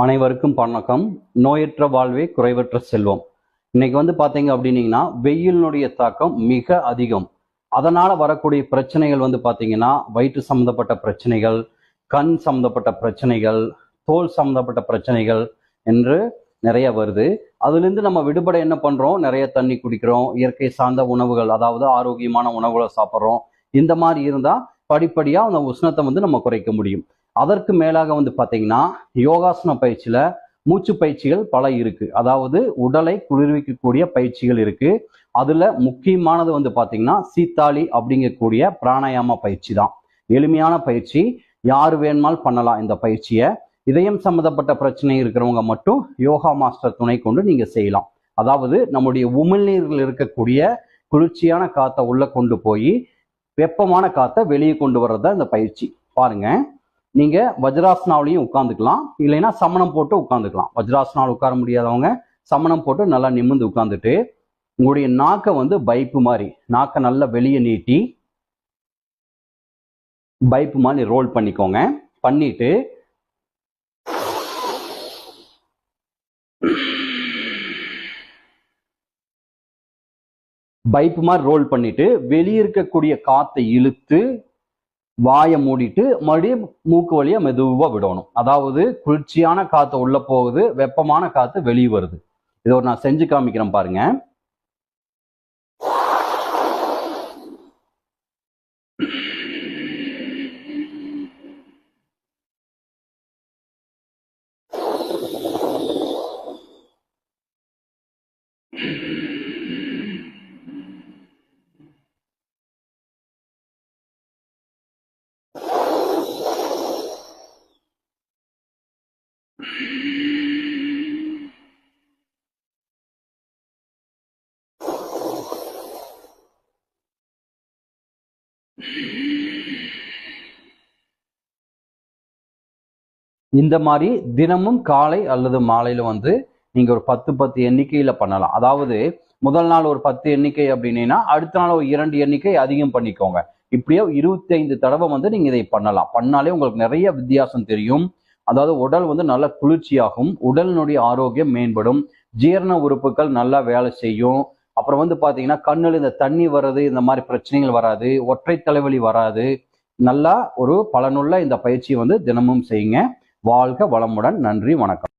அனைவருக்கும் வணக்கம். நோயற்ற வாழ்வே குறைவற்ற செல்வம். இன்னைக்கு பாத்தீங்க அப்படின்னீங்கன்னா வெயிலினுடைய தாக்கம் மிக அதிகம். அதனால வரக்கூடிய பிரச்சனைகள் பாத்தீங்கன்னா வயிற்று சம்பந்தப்பட்ட பிரச்சனைகள், கண் சம்பந்தப்பட்ட பிரச்சனைகள், தோல் சம்பந்தப்பட்ட பிரச்சனைகள் என்று நிறைய வருது. அதுல இருந்து நம்ம விடுபட என்ன பண்றோம்? நிறைய தண்ணி குடிக்கிறோம், இயற்கை சார்ந்த உணவுகள், அதாவது ஆரோக்கியமான உணவுகளை சாப்பிட்றோம். இந்த மாதிரி இருந்தா படிப்படியா அந்த உஷ்ணத்தை நம்ம குறைக்க முடியும். அதற்கு மேலாக பாத்தீங்கன்னா யோகாசன பயிற்சியில மூச்சு பயிற்சிகள் பல இருக்கு. அதாவது உடலை குளிர்விக்கக்கூடிய பயிற்சிகள் இருக்கு. அதுல முக்கியமானது பாத்தீங்கன்னா சீத்தாளி அப்படிங்கக்கூடிய பிராணாயாம பயிற்சி தான். எளிமையான பயிற்சி, யாரு வேணுமாலும் பண்ணலாம் இந்த பயிற்சியை. இதயம் சம்பந்தப்பட்ட பிரச்சனை இருக்கிறவங்க மட்டும் யோகா மாஸ்டர் துணை கொண்டு நீங்க செய்யலாம். அதாவது நம்முடைய உமிழ்நீர்கள் இருக்கக்கூடிய குளிர்ச்சியான காத்தை உள்ள கொண்டு போய் வெப்பமான காத்தை வெளியே கொண்டு வர்றதா இந்த பயிற்சி. பாருங்க, நீங்க வஜ்ராசனாவிலையும் உட்காந்துக்கலாம், இல்லைன்னா சமணம் போட்டு உட்காந்துக்கலாம். வஜ்ராசனாவில் உட்கார முடியாதவங்க சமணம் போட்டு நல்லா நிமிர்ந்து உட்காந்துட்டு உங்களுடைய நாக்கை பைப்பு மாதிரி, நாக்கை நல்லா வெளியே நீட்டி பைப்பு மாதிரி ரோல் பண்ணிக்கோங்க. பண்ணிட்டு பைப்பு மாதிரி ரோல் பண்ணிட்டு வெளியே இருக்கக்கூடிய காத்தை இழுத்து வாயை மூடிட்டு மறுபடியும் மூக்கு வழியா மெதுவா விடணும். அதாவது குளிர்ச்சியான காத்து உள்ள போகுது, வெப்பமான காத்து வெளியே வருது. இதை நான் செஞ்சு காமிக்கிறேன் பாருங்க. இந்த மாதிரி தினமும் காலை அல்லது மாலையில நீங்க ஒரு 10 எண்ணிக்கையில பண்ணலாம். அதாவது முதல் நாள் ஒரு 10 எண்ணிக்கை அப்படின்னா அடுத்த நாள் ஒரு 2 எண்ணிக்கை அதிகம் பண்ணிக்கோங்க. இப்படியோ 25 தடவை நீங்க இதை பண்ணலாம். பண்ணாலே உங்களுக்கு நிறைய வித்தியாசம் தெரியும். அதாவது உடல் நல்ல குளிர்ச்சியாகும், உடலினுடைய ஆரோக்கியம் மேம்படும், ஜீரண உறுப்புகள் நல்லா வேலை செய்யும். அப்புறம் பாத்தீங்கன்னா கண்ணுல இந்த தண்ணி வர்றது, இந்த மாதிரி பிரச்சனைகள் வராது, ஒற்றை தலைவலி வராது. நல்லா ஒரு பலனுள்ள இந்த பயிற்சியை தினமும் செய்யுங்க. வாழ்க வளமுடன். நன்றி, வணக்கம்.